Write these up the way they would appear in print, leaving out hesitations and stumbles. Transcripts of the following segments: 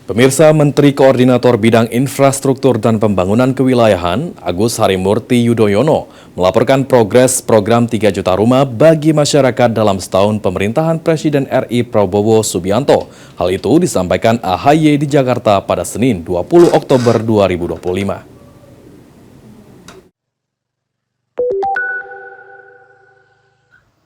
Pemirsa, Menteri Koordinator Bidang Infrastruktur dan Pembangunan Kewilayahan, Agus Harimurti Yudhoyono, melaporkan progres program 3 juta rumah bagi masyarakat dalam setahun pemerintahan Presiden RI Prabowo Subianto. Hal itu disampaikan AHY di Jakarta pada Senin 20 Oktober 2025.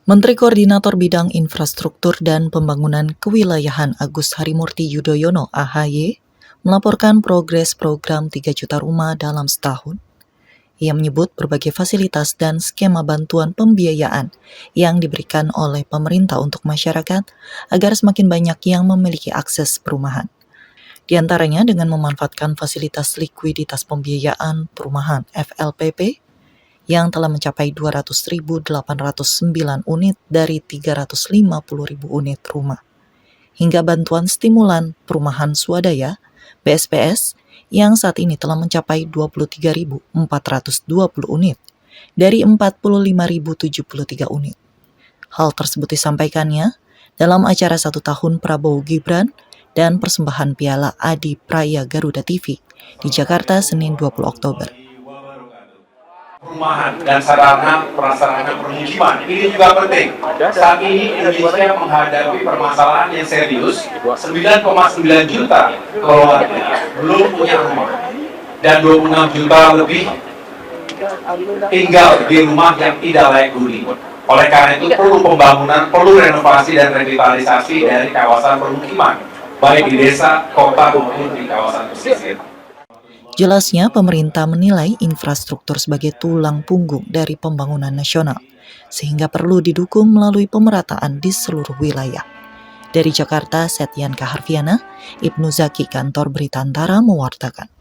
Menteri Koordinator Bidang Infrastruktur dan Pembangunan Kewilayahan Agus Harimurti Yudhoyono (AHY) melaporkan progres program 3 juta rumah dalam setahun. Ia menyebut berbagai fasilitas dan skema bantuan pembiayaan yang diberikan oleh pemerintah untuk masyarakat agar semakin banyak yang memiliki akses perumahan. Di antaranya dengan memanfaatkan fasilitas likuiditas pembiayaan perumahan FLPP yang telah mencapai 200.809 unit dari 350.000 unit rumah, hingga bantuan stimulan perumahan swadaya BSPS yang saat ini telah mencapai 23.420 unit dari 45.073 unit. Hal tersebut disampaikannya dalam acara 1 tahun Prabowo Gibran dan persembahan Piala Adi Praya Garuda TV di Jakarta Senin 20 Oktober. Perumahan dan sarana prasarana permukiman ini juga penting. Saat ini Indonesia menghadapi permasalahan yang serius. 9,9 juta keluarga belum punya rumah dan 26 juta lebih tinggal di rumah yang tidak layak huni. Oleh karena itu perlu pembangunan, perlu renovasi dan revitalisasi dari kawasan permukiman, baik di desa, kota maupun di kawasan pesisir. Jelasnya, pemerintah menilai infrastruktur sebagai tulang punggung dari pembangunan nasional, sehingga perlu didukung melalui pemerataan di seluruh wilayah. Dari Jakarta, Setyan Kaharviana, Ibnu Zaki, Kantor Berita Antara mewartakan.